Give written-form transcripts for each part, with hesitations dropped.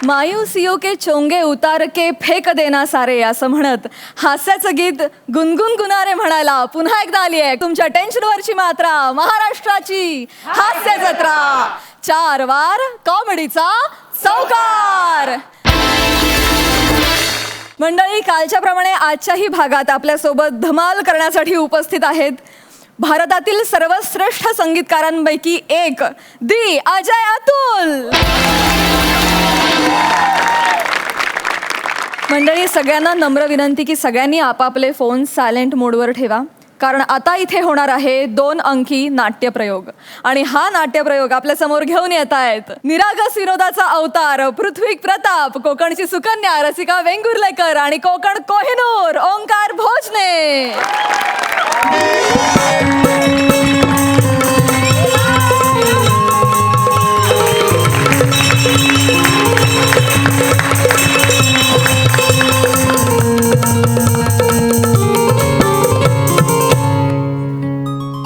मायूसियों के चोंगे उतार के फेक देना सारे असं म्हणत हास्याचं गीत गुणगुण गुणारे म्हणायला पुन्हा एकदा आली आहे तुमच्या टेन्शनवरची मात्रा महाराष्ट्राची हास्य जत्रा 4 वार कॉमेडीचा चौकार. मंडळी, कालच्या प्रमाणे आजच्याही भागात आपल्यासोबत धमाल करण्यासाठी उपस्थित आहेत भारतातील सर्वश्रेष्ठ संगीतकारांपैकी एक दी अजय अतुल. मंडळी, सगळ्यांना नम्र विनंती की सगळ्यांनी आपापले फोन सायलेंट मोडवर ठेवा, कारण आता इथे होणार आहे 2 अंकी नाट्यप्रयोग. आणि हा नाट्यप्रयोग आपल्या समोर घेऊन येत आहेत निरागस विनोदाचा अवतार पृथ्वी प्रताप, कोकणची सुकन्या रसिका वेंगुर्लेकर आणि कोकण कोहिनूर ओंकार भोजने.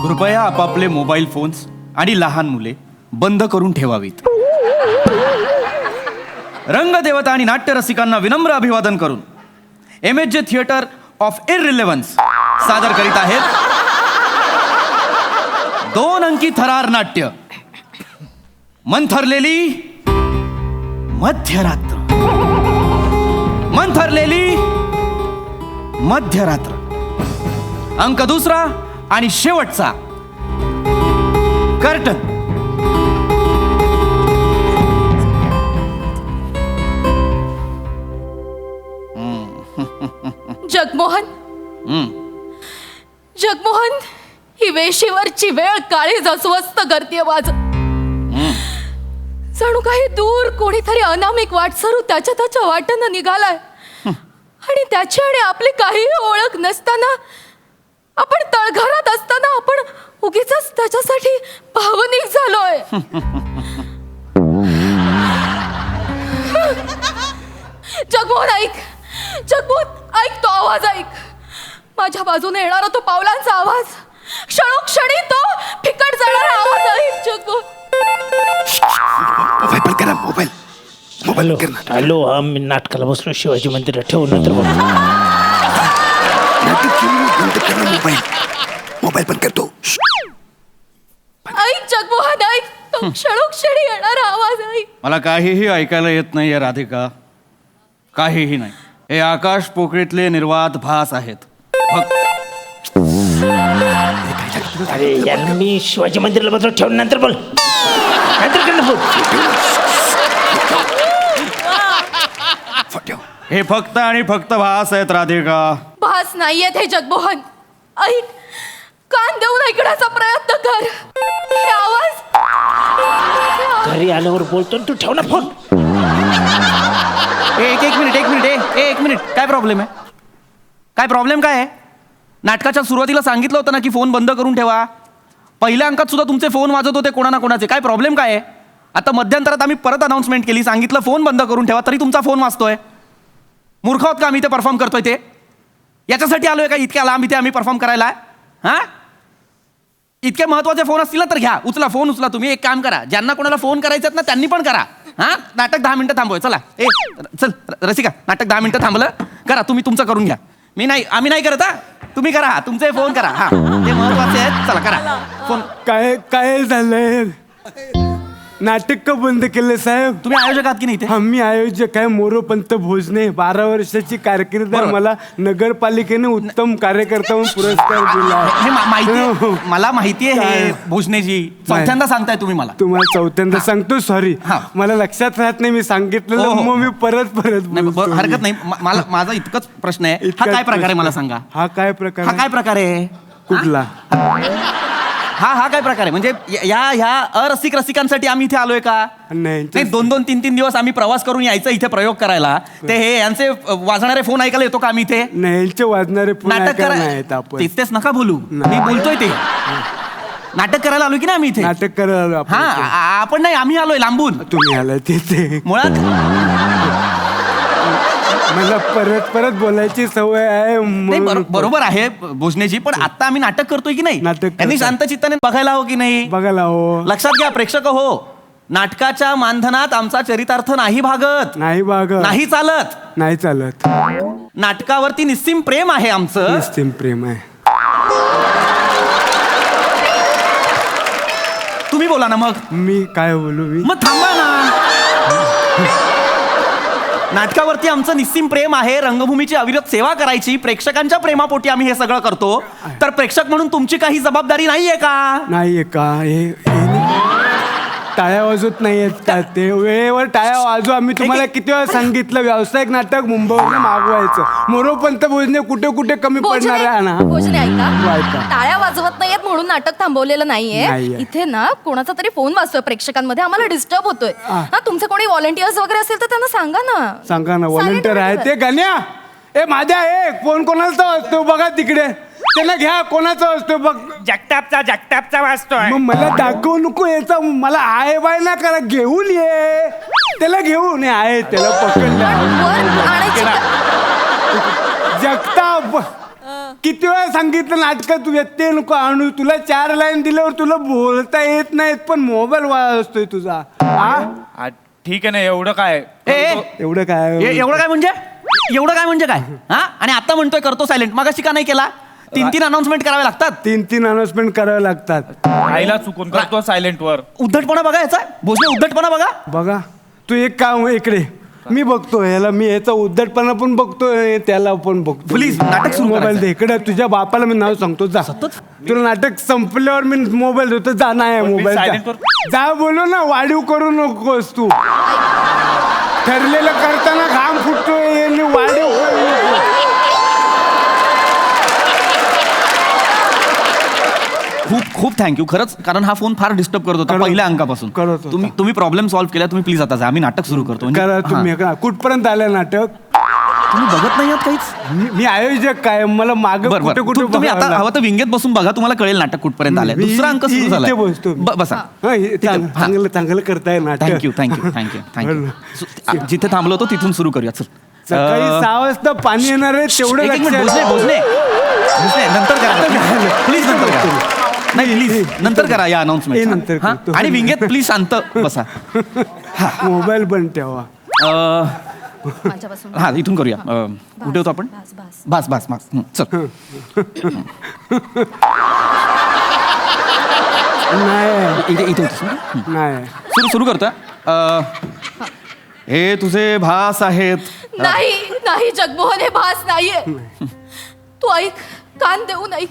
कृपया आपापले मोबाईल फोन्स आणि लहान मुले बंद करून ठेवावीत. रंगदेवता आणि नाट्यरसिकांना विनम्र अभिवादन करून MSJ थिएटर ऑफ इररिलेव्हन्स सादर करीत आहेत 2 अंकी थरार नाट्य मंथरलेली मध्यरात्र. मंथरलेली मध्यरात्र. अंक 2 आणि शेवटचा कर्टन. जगमोहन, जगमोहन, ही वेशीवरची वेळ काळीज अस्वस्थ करते माझं. जणू काही दूर कोणीतरी अनामिक वाटसरू त्याच्या वाटेनं निघालाय आणि त्याची आणि आपली काही ओळख नसताना, आपण तळघरात असताना आपण उगीच त्याच्यासाठी भावनिक झालोय. जगमोहन ऐक, जगमोहन ऐक, तो आवाज ऐक. माझ्या बाजूने येणारा तो पावलांचा आवाज, क्षणोक्षणी तो फिकट जाणारा आवाज ऐक. जगमोहन, मोबाईल बंद करा. मोबाईल बंद करा. हॅलो, हा मी नाटकाला बसलो शिवाजी मंदिरात. ठेवून नंतर मोबाईल बंद करतो. ऐक जगमोहन ऐक, तो क्षणोक्षणी येणारा आवाज ऐक. मला काहीही ऐकायला येत नाहीये राधिका, काहीही नाही. हे आकाश पोकळीतले निर्वात भास आहेत. अरे यार, मी शिवाजी मंदिराला बसलो. ठेवून नंतर बोल. नंतर कर ना फोन. हे फक्त आणि फक्त भास आहेत राधिका. भास नाहीयेत हे जगमोहन. ऐक, कान देऊन ऐकण्याचा प्रयत्न कर. हे आवाज घरी आल्यावर बोलतो ना तू. ठेव ना फोन. एक मिनिट. काय प्रॉब्लेम आहे? काय प्रॉब्लेम काय आहे? नाटकाच्या सुरुवातीला सांगितलं होतं ना की फोन बंद करून ठेवा. पहिल्या अंकात सुद्धा तुमचे फोन वाजत होते कोणा ना कोणाचे. काय प्रॉब्लेम काय आहे? आता मध्यंतरात आम्ही परत अनाउन्समेंट केली, सांगितलं फोन बंद करून ठेवा, तरी तुमचा फोन वाजतोय. मूर्ख आहोत का आम्ही ते परफॉर्म करतोय? ते याच्यासाठी आलोय का इतक्या लांब इथे आम्ही परफॉर्म करायला? हां, इतके महत्वाचे फोन असतील ना तर घ्या, उचला फोन. उचला तुम्ही. एक काम करा, ज्यांना कोणाला फोन करायचं ना त्यांनी पण करा. हां, नाटक 10 मिनिटं थांबवूय. चला चल रसिका, नाटक 10 मिनिटं थांबलं. करा तुम्ही, तुमचं करून घ्या. मी नाही, आम्ही नाही करत. तुम्ही करा, तुमचे फोन करा. हां, ते महत्वाचे आहेत. चला करा फोन. काय झालंय? नाटक का बंद केलं साहेब? तुम्ही आयोजक आहात की नाही? आम्ही आयोजक आहे. मोरोपंत भोजने. 12 वर्षाची कारकीर्द आहे. मला नगरपालिकेने उत्तम कार्यकर्ता म्हणून पुरस्कार दिला. हे माहिती, मला माहिती आहे. हे भोजनेजी चौथ्यांदा सांगताय तुम्ही मला. तुम्हाला चौथ्यांदा सांगतो. सॉरी, मला लक्षात राहत नाही. मी सांगितलं मग मी परत बोलतो. हरकत नाही. माझा इतकच प्रश्न आहे. हा काय प्रकार आहे मला सांगा? हा काय प्रकार? हा काय प्रकार आहे? कुठला? हा काय प्रकार आहे? म्हणजे ह्या रसिकांसाठी आम्ही इथे आलोय का? नाही. 2-2, 3-3 दिवस आम्ही प्रवास करून यायचं इथे प्रयोग करायला. ते हे यांचे वाजणारे फोन ऐकायला येतो का आम्ही इथे? नाही, वाजणारे फोन नाटक करायला. तेच नका बोलू, मी बोलतोय ते. नाटक करायला आलोय की नाही आम्ही इथे? नाटक करायला. हा, आपण नाही, आम्ही आलोय लांबून. तुम्ही आलाय तिथे. मुळात मला परत बोलायची सवय आहे. बरोबर आहे भोजनेजी, पण आता आम्ही नाटक करतोय की नाही? नाटक त्यांनी शांत चित्ताने बघायला हवं की नाही? बघायला हो. लक्षात घ्या प्रेक्षक हो, नाटकाच्या मानधनात आमचा चरितार्थ नाही भागत, नाही बाग नाही चालत. नाही चालत. नाटकावरती निस्सीम प्रेम आहे आमचं. निस्तीम प्रेम आहे. तुम्ही बोला ना मग. मी काय बोलू मी मग थांबा ना. नाटकावरती आमचं निस्सीम प्रेम आहे. रंगभूमीची अविरत सेवा करायची. प्रेक्षकांच्या प्रेमापोटी आम्ही हे सगळं करतो. तर प्रेक्षक म्हणून तुमची काही जबाबदारी नाहीये का? नाहीये का? हे टाळ्या वाजवत नाहीयेत का? ते वेळेवर टाळ्या वाजवा. आम्ही तुम्हाला किती वेळा सांगितलं व्यावसायिक नाटक मुंबईवर मागवायचं. मोरोपंत भोजने कुठे कुठे कमी पडणार आहे ना. भोजने ऐका. ऐका, टाळ्या वाजवत नाहीयेत म्हणून नाटक थांबवलेलं नाहीये. नाहीये. इथे ना कोणाचा तरी फोन वाजतोय प्रेक्षकांमध्ये, आम्हाला डिस्टर्ब होतोय. हा, तुमचे कोणी व्हॉलंटियर्स वगैरे असेल तर त्यांना सांगा ना. सांगा ना. व्हॉलंटियर आहे ते. गाण्या ए माझ्या फोन कोणाचा वाजतो बघा तिकडे. त्यांना घ्या. कोणाचा वाजतो बघ. जगतापचा वाचतोय. मग मला दाखवू नको याचा. मला आहे बाय ना करा. घेऊन ये त्याला. घेऊन ये. आहे त्याला पकडलं. वर आणायची का? जगताप किती वेळा सांगितलं नाटकात तू व्यत्यय नको आणू. तुला 4 लाईन दिल्यावर तुला बोलता येत नाहीत पण मोबाईल वाजतोय तुझा. हा ठीक आहे ना. एवढं काय एवढं काय? एवढं काय म्हणजे? एवढं काय म्हणजे काय? हा, आणि आता म्हणतोय करतो सायलेंट. मगाशी का नाही केला? 3 अनाउन्समेंट करावे लागतात. 3 अनाउन्समेंट करावे लागतात. आईला चुकून करतो सायलेंट वर. उद्धटपणा बघा याचा. भोसले उद्धटपणा बघा. बघा तू एक काम इकडे. मी बघतो याला. मी याचा उद्धटपणा पण बघतोय त्याला पण बघतो. प्लीज नाटक सुरू मोबाईल करायचं. दे इकडे. तुझ्या बापाला मी नाव सांगतो. जा तुला नाटक संपल्यावर मी मोबाईल देतो. जा. नाही मोबाईल silent वर- जा बोलू ना. वाढीव करू नकोस तू. ठरलेलं करताना घाम फुटतोय. वाढीव करू नको. खूप खूप थँक्यू खरंच. कारण हा फोन फार डिस्टर्ब करत होता करत- पहिल्या अंकापासून. करत होता. तुम्ही प्रॉब्लेम सॉल्व्ह केला. तुम्ही प्लीज आता जा. आम्ही नाटक सुरू करतो. म्हणजे- करा हा. तुम्ही. करा. कुठपर्यंत आलं नाटक? तुम्ही बघत नाही आहात काहीच. मी आयोजक काय मला माग बरं कुठे बरं कुठे तुम्ही आता हवं तर विंगेत बसून बघा. तुम्हाला कळेल नाटक कुठपर्यंत आलंय. मी- दुसरा अंक सुरू इथे झालाय. बसतो. बसा. चांगलं चांगलं करताय नाटक. Thank you thank you thank you thank you. जिथे थांबलो होतो तिथून सुरू करूया. चल. सकाळी 6 वाजता पाणी येणार आहे तेवढं एक मिनिट. लक्षात. भोसले नंतर करा. प्लीज नंतर करा. नाही प्लीज नंतर करा या हे नंतर अनाउन्समेंट. करतो. आणि विंगेत प्लीज शांत बसा. मोबाईल पण ठेवा. माझ्यापासून हा इथून करूया. कुठे होतो आपण? बस बस चल. नाही इथे होतीस ना? नाही सुरू करतोय. हे तुझे भास आहेत. नाही नाही जगमोहन, हे भास नाहीये. तू ऐक, कान देऊ नाही.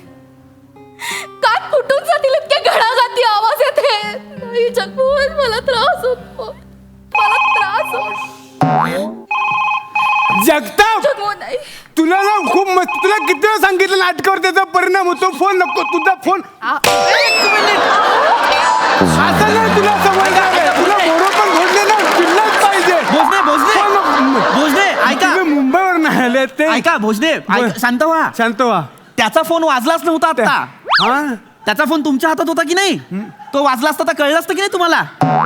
कान फुटून जातील इतके घणाघाती आवाज येते. नाही जगमोहन, मला त्रास होतो. मला त्रास होतो. जगताप जगमोहन नाही. तुला ना खूप मस्त. तुला किती वेळा सांगितलं नाटकावर त्याचा परिणाम होतो. फोन नको. तुझा फोन असं नाही. तुला समजणार आहे. तुला बरोबर घोडले ना चिल्लाच पाहिजे. भोजने ऐका. तुम्ही मुंबईवर नाही आले ते. ऐका भोजने शांत व्हा. शांत व्हा. त्याचा फोन वाजलाच नव्हता आता. हा त्याचा फोन तुमच्या हातात होता की नाही? तो वाजला असता तर कळलं असतं की नाही तुम्हाला?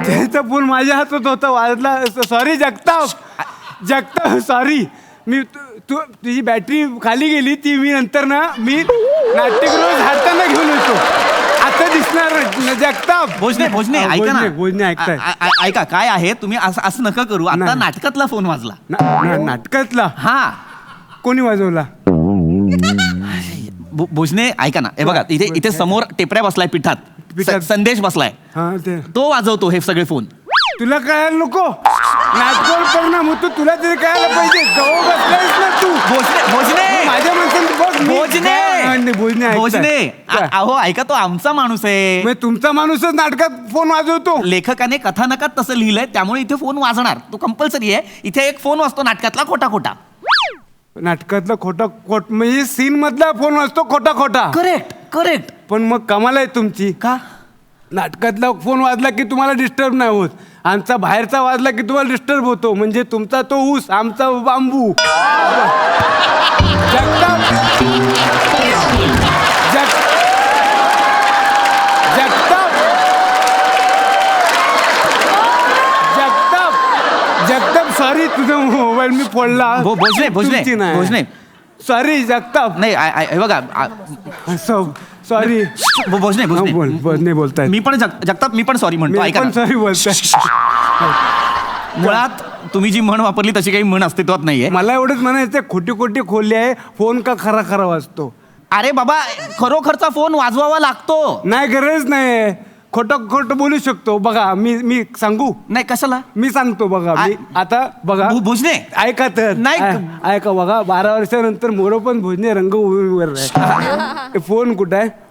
त्याचा फोन माझ्या हातात होता. वाजला. Sorry Jagtap sorry. मी तुझी बॅटरी खाली गेली. ती मी नंतर ना मी नाट्यगृह झाडताना घेऊन येतो. आता दिसणार जगताप. भोजने ऐका ना. भोजने ऐकताय. ऐका काय आहे तुम्ही असं नका करू. आता नाही. नाटकातला फोन वाजला. नाटकातला हा कोणी वाजवला? भोजने ऐका ना. हे बघा इथे समोर टेपऱ्या बसलाय पिठात. पिठात. संदेश बसलाय. हा ते तो वाजवतो हे सगळे फोन. तुला कळायला नको. नाटकावर परिणाम होतो. तुला तरी कळायला पाहिजे. जवळ बसलायस ना तू. भोजने माझ्या माणसाने बघ. भोजने भोजने काय? अहो ऐका तो आमचा माणूस आहे. मग तुमचा माणूसच नाटकात फोन वाजवतो. लेखकाने कथानकात तसं लिहिलंय त्यामुळे इथे फोन वाजणार. तो कंपल्सरी आहे. इथे एक फोन वाजतो नाटकातला खोटा. नाटकातला खोट म्हणजे सीन मधला फोन वाजतो खोटा. करेक्ट. पण मग कमाल आहे तुमची. का? नाटकातला फोन वाजला की तुम्हाला डिस्टर्ब नाही होत. आमचा बाहेरचा वाजला की तुम्हाला डिस्टर्ब होतो. म्हणजे तुमचा तो ऊस, आमचा बांबू. जगताप सॉरी. तुझा मोबाईल मी फोडला. भोजने सॉरी जगताप. नाही हे बघा असं सॉरी भोजने नाही बोलताय मी पण जगताप मी पण सॉरी म्हणतो मी ऐका पण ना. सॉरी बोलताय. मुळात तुम्ही जी म्हण वापरली तशी काही म्हण अस्तित्वात नाहीये. मला एवढंच म्हणायचं खोटी खोटी खोली आहे, फोन का खरा खरा वाजतो. अरे बाबा खरोखरचा फोन वाजवावा लागतो. नाही गरज नाही, खोटं खोटं बोलू शकतो. बघा मी सांगू, नाही कशाला मी सांगतो बघा. मी आता बघा भोजने ऐका तर नाही. ऐका बघा, 12 वर्षानंतर मोर पण भोजने रंगभूमीवर आहे. फोन कुठं आहे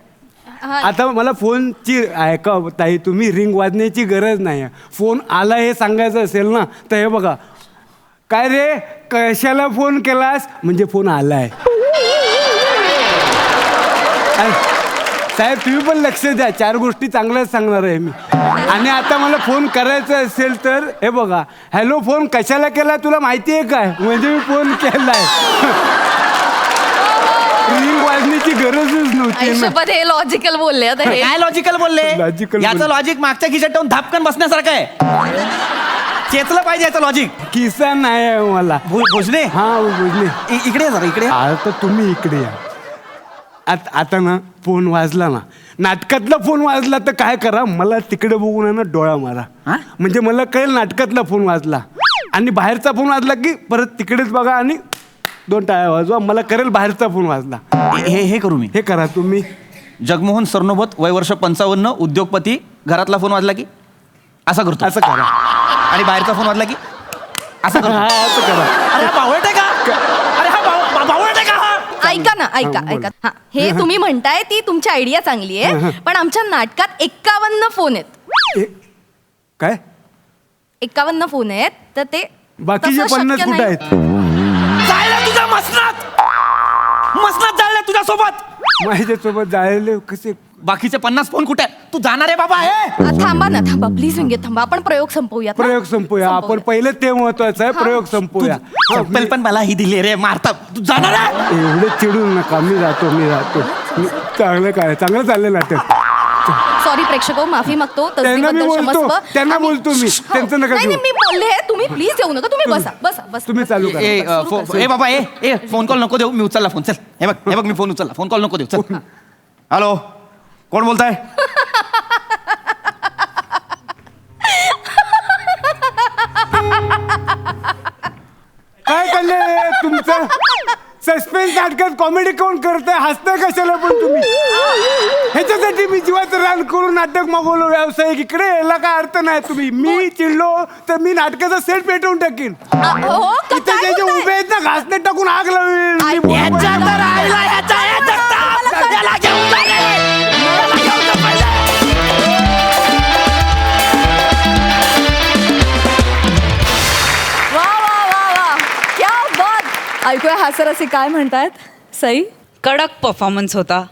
आता? मला फोनची ऐका ताई, तुम्ही रिंग वाजण्याची गरज नाही. फोन आला हे सांगायचं असेल ना तर हे बघा, काय रे कशाला फोन केलास, म्हणजे फोन आलाय. साहेब तुम्ही पण लक्ष द्या, 4 गोष्टी चांगल्याच सांगणार आहे मी. आणि आता मला फोन करायचा असेल तर हे बघा, हॅलो फोन कशाला केला तुला माहिती आहे काय, म्हणजे मी फोन केलाय. रिंग वाजण्याची गरजच नव्हती ना. आयुष्यभर हे लॉजिकल बोलले आता हे. काय लॉजिकल बोलले? Logical याचं बोलले. लॉजिक मागच्या खिशात ठेवून धापकन बसण्यासारखं आहे. चेतलं पाहिजे याचं लॉजिक. किस्सा नाही आहे मला. भोजने हा भोजने इकडे ये जरा इकडे. आता तुम्ही इकडे या. आता ना फोन वाजला ना, नाटकातला फोन वाजला तर काय करा, मला तिकडे बघून आहे ना डोळा मारा. हा? म्हणजे मला कळेल नाटकातला फोन वाजला. आणि बाहेरचा फोन वाजला की परत तिकडेच बघा आणि 2 टाळ्या वाजवा, मला कळेल बाहेरचा फोन वाजला. हे करू मी. हे करा तुम्ही. जगमोहन सरनोबत वय वर्ष 55, उद्योगपती. घरातला फोन वाजला की असा करतो. असं करा. आणि बाहेरचा फोन वाजला की असं करतो. हा, असं करा. अरे हा बावळट आहे का? अरे हा बावळट आहे का हा? ऐका ना, ऐका. हा, हे तुम्ही म्हणताय ती तुमची आयडिया चांगली आहे, पण आमच्या नाटकात 51 फोन आहेत. काय 51 फोन आहेत, तर ते बाकीचे तसं 50 शक्य कुठं नाही. आहेत? जायला तुझ्या मसनात जायला तुझ्यासोबत. माझ्यासोबत जायले कसे? बाकीचे 50 फोन कुठे आहे? तू जाणार आहे बाबा हे? थांबा ना, थांबा प्लीज विंगे थांबा, आपण प्रयोग संपवूयात ना. प्रयोग संपूया आपण. पहिले ते महत्वाचं आहे, प्रयोग संपूया. चप्पल पण मला ही दिली रे मारता. तू जाणार आहे? एवढे चिडून नका, मी जातो. चांगलं काय, चांगलं चाललं नाटक. सॉरी प्रेक्षको, माफी मागतो. त्यांना मी तसदीबद्दल बोलतो, क्षमस्व. त्यांना आम्ही- बोलतो मी. हो. त्यांचं नका नाही, घेऊ. मी बोलले, तुम्ही प्लीज येऊ नका. तुम्ही बसा. तुम्ही चालू करा. ए बाबा ए फोन कॉल नको देऊ. मी उचलला फोन. चल हे बघ मी फोन उचलला. फोन कॉल नको देऊ. चल. हॅलो कोण बोलताय? काय चाललंय तुमचं? सस्पेन्स नाटकात कॉमेडी कोण करताय? हसताय कशाला पण तुम्ही? ह्याच्यासाठी मी जीवाचं रान करून नाटक मागवलं व्यावसायिक इकडे. याला काय अर्थ नाही. तुम्ही मी चिडलो तर मी नाटकाचा सेट पेटवून टाकीन. हो, इथे काय जे जे बोलताय? उभे आहेत ना घासने टाकून आग लावेल. मी बोलतो. याच्या तर आईला याच्या या जगताप. याला घेऊन जा रे. याला घेऊन जा पहिले. वा क्या बात. ऐकूया हास्यरसिक काय म्हणतायत. सई कडक परफॉर्मन्स होता.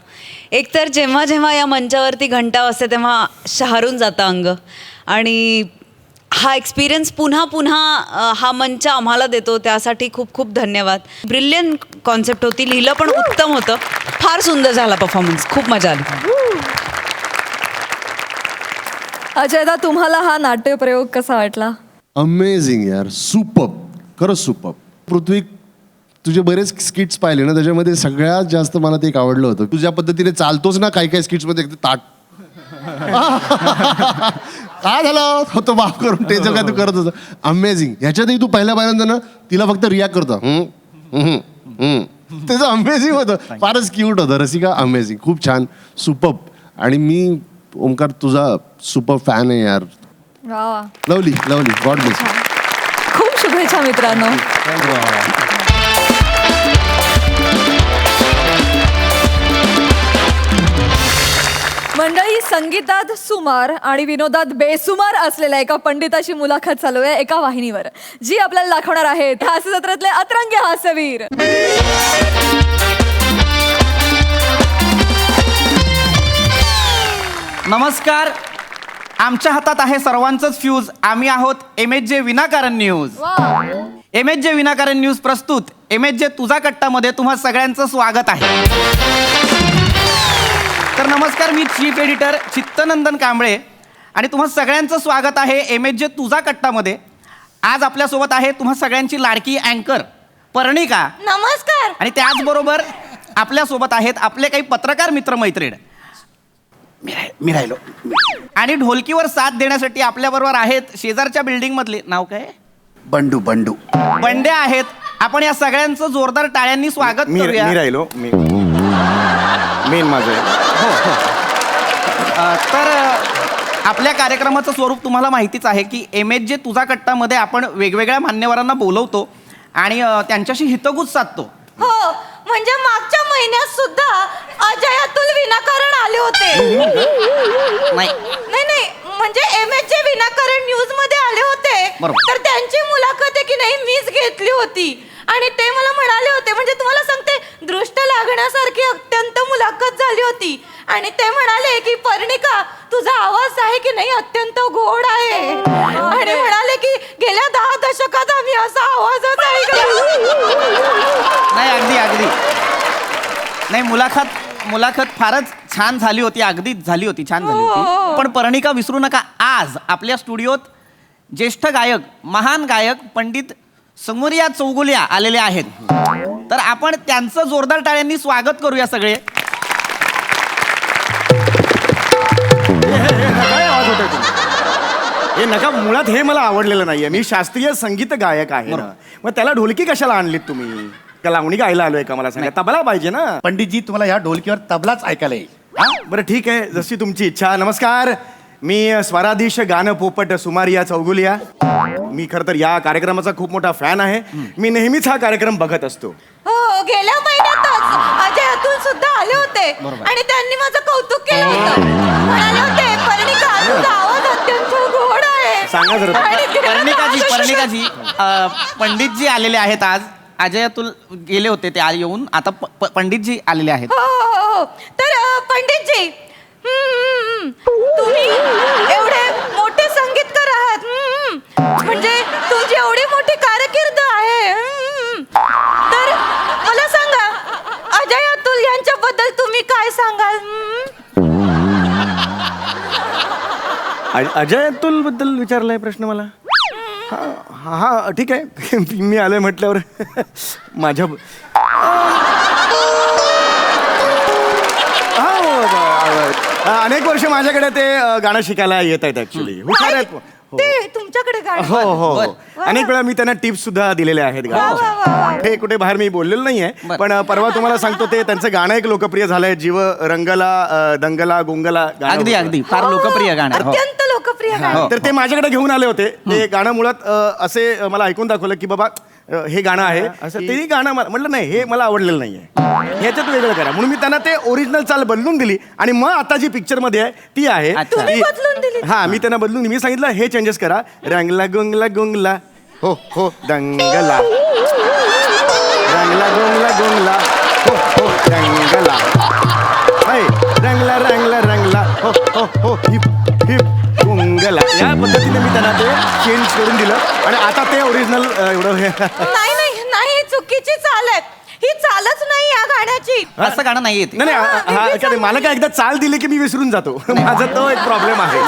एकतर जेव्हा जेव्हा या मंचावरती घंटा वाजते तेव्हा शहारून जातं अंग. आणि हा एक्सपिरियन्स पुन्हा पुन्हा हा मंच आम्हाला देतो, त्यासाठी खूप खूप धन्यवाद. ब्रिलियंट कॉन्सेप्ट होती, लिहिलं पण उत्तम होतं. फार सुंदर झाला परफॉर्मन्स, खूप मजा आली. अजयदा तुम्हाला हा नाट्यप्रयोग कसा वाटला? अमेझिंग यार, सुपर, खरंच सुपर. पृथ्वी तुझे बरेच स्किट्स पाहिले ना, त्याच्यामध्ये सगळ्यात जास्त मला ते एक आवडलं होतं. तू ज्या पद्धतीने चालतोच ना काही काही स्किट्समध्ये, एकदम ताट काय झालं होतं माफ करून ते जे काय तू करत होतं. अमेझिंग. ह्याच्यातही तू पहिल्या पहिल्यांदा ना तिला फक्त रिॲक्ट करतो. त्याचं अमेझिंग होतं. फारच क्यूट होतं. रसिका अमेझिंग, खूप छान, सुपर. आणि मी ओमकार तुझा सुपर फॅन आहे यार. वा लवली गॉड ब्लेस. खूप शुभेच्छा मित्रांनो. मंडळी, संगीतात सुमार आणि विनोदात बेसुमार असलेल्या एका पंडिताची मुलाखत चालू आहे एका वाहिनीवर, जी आपल्याला दाखवणार आहेत हास्य जत्रेतले अतरंगी हास्यवीर. नमस्कार. आमच्या हातात आहे सर्वांचंच फ्यूज. आम्ही आहोत MHJ विनाकारण न्यूज. MHJ विनाकारण न्यूज प्रस्तुत MHJ तुझा कट्टामध्ये तुम्हा सगळ्यांचं स्वागत आहे. तर नमस्कार, मी चीफ एडिटर चित्तनंदन कांबळे आणि तुम्हा सगळ्यांचं स्वागत आहे MHJ तुझा कट्टामध्ये. आज आपल्यासोबत आहे तुम्हा सगळ्यांची लाडकी अँकर पर्णिका. नमस्कार. आणि त्याचबरोबर आपल्यासोबत आहेत आपले काही पत्रकार मित्रमैत्रीण. मी राहिलो. आणि ढोलकीवर साथ देण्यासाठी आपल्याबरोबर आहेत शेजारच्या बिल्डिंग मधले, नाव काय? बंडू बंडू. बंडे आहेत. आपण या सगळ्यांचं जोरदार टाळ्यांनी स्वागत मी करूया. राहिलो. मेन माझं आहे. तर आपल्या कार्यक्रमाचं स्वरूप तुम्हाला माहितीच आहे की MHJ तुझा कट्टामध्ये आपण वेगवेगळ्या मान्यवरांना बोलवतो आणि त्यांच्याशी हितगुज साधतो. हो, म्हणजे मागच्या महिन्यात सुद्धा अजय अतुल विनाकारण आले होते. नाही नाही, म्हणजे MHJ विनाकारण न्यूज मध्ये आले होते. बरोबर. तर त्यांची मुलाखत आहे की नाही मीच घेतली होती आणि ते मला म्हणाले होते, म्हणजे तुम्हाला सांगते दृष्ट लागण्यासारखी अत्यंत मुलाखत झाली होती. आणि ते म्हणाले की पर्णिका तुझा आवाज आहे की नाही अत्यंत गोड आहे. आणि म्हणाले की गेल्या 10 दशकात आम्ही असा आवाजच ऐकला. नाही, अगदी नाही, मुलाखत फारच छान झाली होती, अगदीच झाली होती, छान झाली होती. पण पर्णिका विसरू नका, आज आपल्या स्टुडिओत ज्येष्ठ गायक, महान गायक पंडित समोरिया चौगुलिया आलेले आहेत. तर आपण त्यांचं जोरदार टाळ्यांनी स्वागत करूया सगळे. काय आवाज होतोय तुमचा? हे नका, मुळात हे मला आवडलेलं नाहीये. मी शास्त्रीय संगीत गायक आहे ना, मग त्याला ढोलकी कशाला आणलीत तुम्ही? का लावणी गायला आलोय का? मला सांगा. तबला पाहिजे ना. पंडितजी तुम्हाला ह्या ढोलकीवर तबलाच ऐकायला येईल. हा बरं ठीक आहे, जशी तुमची इच्छा. नमस्कार, मी स्वराधीश गाणं पोपट सुमारिया चौगुलिया. मी खरं तर या कार्यक्रमाचा खूप मोठा फॅन आहे. मी नेहमीच हा कार्यक्रम बघत असतो. हो, गेल्या महिन्यातच अजय अतुल सुद्धा आले होते आणि त्यांनी माझं कौतुक केलं होतं. म्हणाले होते पर्णिका तुझा आवाज अत्यंत गोड आहे. सांगा जरा. आणि ते- पर्णिकाजी पंडितजी आलेले आहेत आज. अजय अतुल गेले होते, ते आज येऊन आता पंडितजी आलेले आहेत. हो. तर पंडितजी, तुम्ही एवढे मोठे संगीतकार आहात. म्हणजे तुमची एवढी मोठी कारकीर्द आहे. तर मला सांगा, अजय अतुल यांच्याबद्दल तुम्ही काय सांगाल? अजय अतुल बद्दल विचारलाय प्रश्न मला. हा ठीक आहे. मी आलोय म्हटल्यावर माझ्या अनेक वर्ष माझ्याकडे ते गाणं शिकायला येत आहेत. ऍक्च्युली हुशार आहेत. ते तुमच्याकडे गाणं. हो. अनेक वेळा मी त्यांना टिप्स सुद्धा दिलेल्या आहेत गाण्याच्या. हे कुठे बाहेर मी बोललेलो नाहीये, पण परवा तुम्हाला सांगतो, ते त्यांचं गाणं एक लोकप्रिय झालंय, जीव रंगला दंगला गुंगला गाणं अगदी होतं. अगदी फार लोकप्रिय गाणं आहे. अत्यंत लोकप्रिय गाणं. तर ते माझ्याकडे घेऊन आले होते. ते गाणं मुळात असे मला ऐकून दाखवलं की बाबा हे गाणं आहे असं. तेही गाणं म्हटलं नाही, हे मला आवडलेलं नाहीये, ह्याच्यात वेगळं करा. म्हणून मी त्यांना ते ओरिजिनल चाल बदलून दिली आणि मग आता जी पिक्चर मध्ये आहे ती आहे. तुम्ही बदलून दिली? हा, मी त्यांना बदलून मी सांगितलं हे चेंजेस करा. रंगला गुंगला गुंगला हो दंगला, रंगला गुंगला गुंगला हो दंगला, रंगला रंगला रंगला हो हिप हिप गुंगला. या पद्धतीने मी त्यांना ते चेंज करून दिलं आणि आता ते ओरिजिनल एवढं हे. नाही, चुकीची चाल आहे ही. चालच नाही या गाण्याची. असं गाणं नाही येत. नाही, मला काय एकदा चाल दिली की मी विसरून जातो. माझा तो एक प्रॉब्लेम आहे.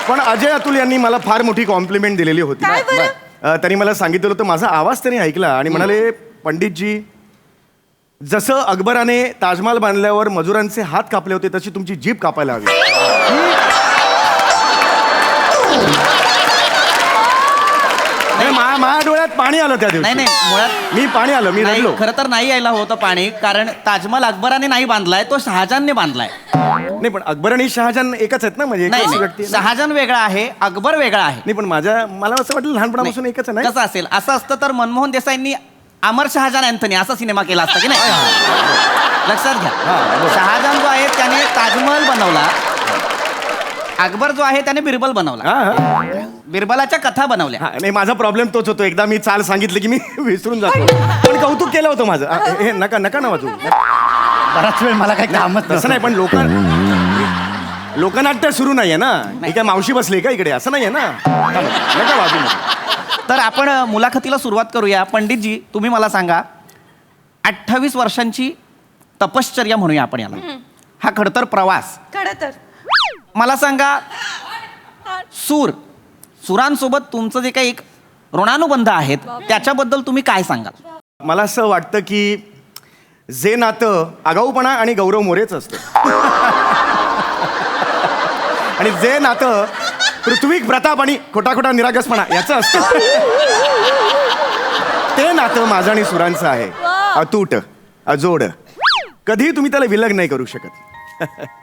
पण अजय अतुल यांनी मला फार मोठी कॉम्प्लिमेंट दिलेली होती. काय बरं? त्यांनी मला सांगितलं होतं, माझा आवाज त्यांनी ऐकला आणि म्हणाले, पंडितजी जसं अकबराने ताजमहाल बांधल्यावर मजुरांचे हात कापले होते तशी तुमची जीभ कापायला हवी. माझ्या डोळ्यात पाणी आलं त्या दिवशी. नाही, मुळात मी पाणी आलं, मी रडलो. खरं तर नाही यायला होतं पाणी, कारण ताजमहाल अकबराने नाही बांधलाय, तो शहाजहानने बांधलाय. नाही, पण अकबर आणि शहाजहान एकच आहेत ना, म्हणजे एकच नाही, व्यक्ती आहे ना? शहाजहान वेगळा आहे, अकबर वेगळा आहे. नाही, पण मला असं वाटलं लहानपणापासून एकच आहे ना. कसं असेल? असं असतं तर मनमोहन देसाईंनी अमर शहाजहान अँथनी असा सिनेमा केला असता की नाही? लक्षात घ्या, शहाजहान जो आहे त्याने ताजमहल बनवला, अकबर जो आहे त्याने बिरबल बनवला, बिरबलाच्या कथा बनवल्या. नाही, माझा प्रॉब्लेम तोच होतो, एकदा मी चाल सांगितली की मी विसरून जातो. पण कौतुक केलं होतं माझं. हे नका नका ना वाजू. बराच वेळ मला काही कामच तसं नाही, पण लोकनाट्य सुरू नाहीये ना. ही काय मावशी बसली का इकडे? असं नाहीये ना. नका वाजू. तर आपण मुलाखतीला सुरुवात करूया. पंडितजी, तुम्ही मला सांगा, 28 वर्षांची तपश्चर्या म्हणूया आपण याला, हा खडतर प्रवास, खरं तर मला सांगा, सुरांसोबत तुमचं जे काही एक ऋणानुबंध आहेत त्याच्याबद्दल तुम्ही काय सांगाल? मला असं वाटतं की जे नातं आगाऊपणा आणि गौरव मोरेच असतं आणि जे नातं पृथ्वी प्रताप आणि खोटा खोटा निरागसपणा याचं असतं ते नातं माझं आणि सुरांचं आहे. अतूट, अजोड. कधीही तुम्ही त्याला विलग नाही करू शकत.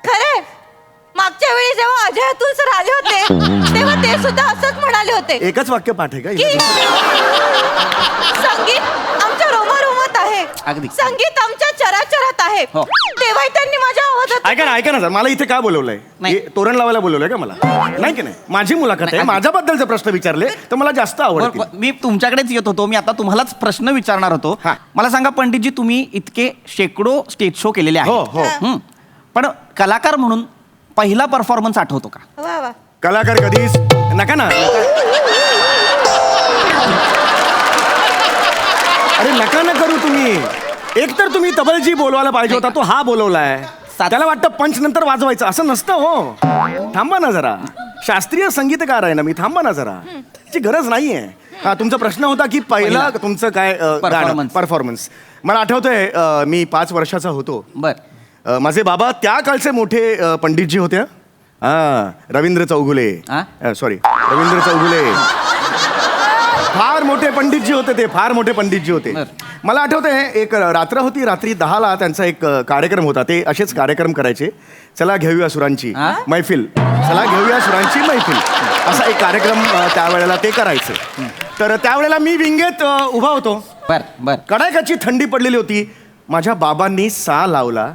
खरे मागच्या वेळी जेव्हा अजय अतुल सर आले होते तेव्हा ते सुद्धा असंच म्हणाले होते एकच वाक्य पाठ आहे की का? संगीत आमच्या रोमारोमात आहे, अगदी. संगीत आमच्या चराचरात आहे. हो. तेव्हाही त्यांनी माझ्या आवाजात ऐका ना सर, मला इथे का बोलवलंय? नाही. हे तोरण लावायला बोलवलंय का मला? नाही की नाही, माझी मुलाखत आहे. माझ्याबद्दलचे प्रश्न विचारले तर मला जास्त आवडतील. मी तुमच्याकडेच येत होतो. मी आता तुम्हालाच प्रश्न विचारणार होतो. हा. मला सांगा पंडितजी, तुम्ही इतके शेकडो स्टेज शो केलेले हो, आहेत. हो. हं. पण कलाकार म्हणून पहिला परफॉर्मन्स आठवतो का? वा वा. कलाकार कधीच नका ना. अरे नका ना करू तुम्ही. एक तर तुम्ही तबलजी बोलवायला पाहिजे होता, तो हा बोलवलाय. त्याला वाटतं पंच नंतर वाजवायचं, असं नसतं हो. थांबा ना जरा, शास्त्रीय संगीतकार आहे ना मी. थांबा ना जरा, ची गरज नाहीये. हा, तुमचा प्रश्न होता की पहिला तुमचं काय परफॉर्मन्स. मला आठवतंय मी 5 वर्षाचा होतो. बर. माझे बाबा त्या काळचे मोठे पंडितजी होते. रवींद्र चौगुले. सॉरी, रवींद्र चौगुले फार मोठे पंडितजी होते. ते फार मोठे पंडितजी होते. मला आठवतंय एक रात्र होती, रात्री 10ला त्यांचा एक कार्यक्रम होता. ते असेच कार्यक्रम करायचे. चला घेऊया सुरांची मैफिल, चला घेऊया सुरांची मैफिल, असा एक कार्यक्रम त्यावेळेला ते करायचे. तर त्यावेळेला मी विंगेत उभा होतो. बर बर. कडाक्याची थंडी पडलेली होती. माझ्या बाबांनी सा लावला.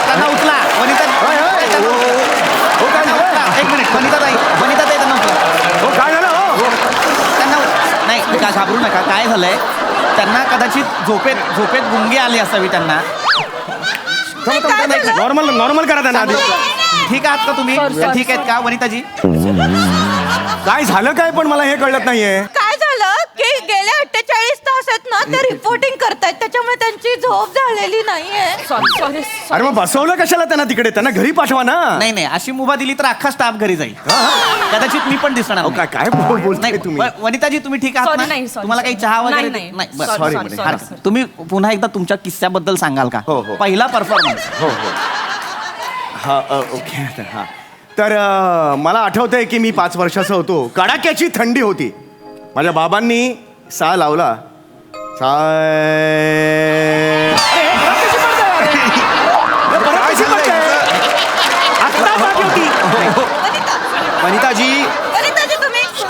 त्यांना उचला. एक मिनिट. वनिताताई त्यांना उचला. हो, काय झालं? हो, त्यांना नाही, घाबरू नका. काय झालंय, त्यांना कदाचित झोपेत गुंगी आली असावी त्यांना. नॉर्मल करा त्यांना आधी. ठीक आहात का तुम्ही? ठीक आहेत का वनिताजी? काय झालं काय, पण मला हे कळत नाहीये. काय झालं की गेल्या 48 तास आहेत ना ते रिपोर्टिंग करतायत, त्याच्यामुळे त्यांची झोप झालेली नाहीये. सॉरी. अरे मग बसवलं कशाला त्यांना तिकडे? त्यांना घरी पाठवा ना. नाही, अशी मुभा दिली तर अख्खा स्टाफ घरी जाईल. कदाचित मी पण दिसणार अहो, नाही. काय बोलताय नाही, तुम्ही? वनिताजी तुम्ही ठीक आहात ना? तुम्हाला काही चहा वगैरे? नाही. बरं. Sorry, हरकत नाही. तुम्ही पुन्हा एकदा तुमच्या किस्स्याबद्दल सांगाल का? हो. पहिला परफॉर्मन्स. हो. हा, ओके. हा, तर मला आठवतंय की मी 5 वर्षाचा होतो. कडाक्याची थंडी होती. माझ्या बाबांनी सा लावला.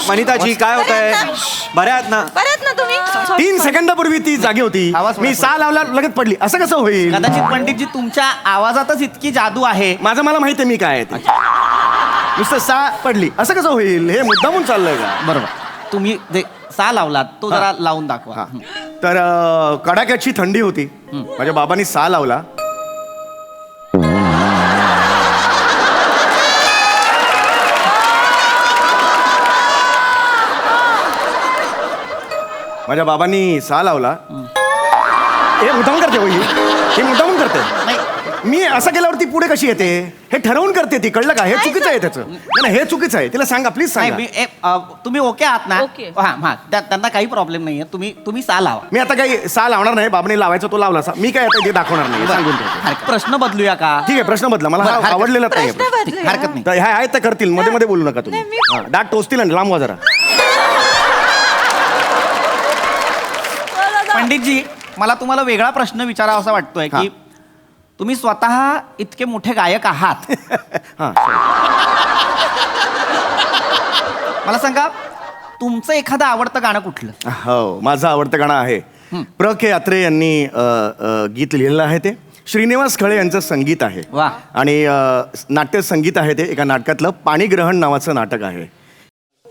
वनिताजी काय होत आहे? बऱ्या आहात ना? बऱ्यात ना तुम्ही? 3 सेकंदापूर्वी ती जागी होती. मी सा लावला, लगेच पडली. असं कसं होईल? कदाचित पंडितजी तुमच्या आवाजातच इतकी जादू आहे. मला माहिती आहे मी काय आहे ते. नुसतं सा पडली, असं कसं होईल? हे मुद्दामून चाललंय का? बरोबर. तुम्ही जे सा लावलात तो जरा लावून दाखवा. हा. तर कडाक्याची थंडी होती. माझ्या बाबांनी सा लावला. माझ्या बाबांनी सा लावला. हे मुद्दामून करते हो ही. हे मुद्दामून करते. नाही. मी असं केल्यावरती पुढे कशी येते? हे ठरवून करते ती. कळलं का? हे चुकीचं आहे त्याचं. नाही, हे चुकीचं आहे. तिला सांगा प्लीज, सांगा. तुम्ही ओके आहात ना? ओके. हा. त्यांना काही प्रॉब्लेम नाहीये. तुम्ही सा लावा. मी आता काही सा लावणार नाही. बाबांनी लावायचा तो लावला सा. मी काय आता ते दाखवणार नाही, सांगून ठेवतो. प्रश्न बदलूया का? ठीक आहे, प्रश्न बदला. मला हा आवडलेलाच नाही प्रश्न बदलूया. हरकत नाही. तर ह्या आहेत तर करतील. मध्ये बोलू नका तुम्ही. नाही, मी- हा, दाट टोचतील आणि लांब वा जरा. पंडितजी, मला तुम्हाला वेगळा प्रश्न विचारावा असा वाटतोय की तुम्ही स्वतः इतके मोठे गायक आहात. हा. मला सांगा, तुमचं एखादं आवडतं गाणं कुठलं? हो, माझं आवडतं गाणं आहे. प्र के यात्रे यांनी गीत लिहिलेलं आहे. ते श्रीनिवास खळे यांचं संगीत आहे. वा. आणि नाट्य संगीत आहे. ते एका नाटकातलं पाणीग्रहण नावाचं नाटक आहे.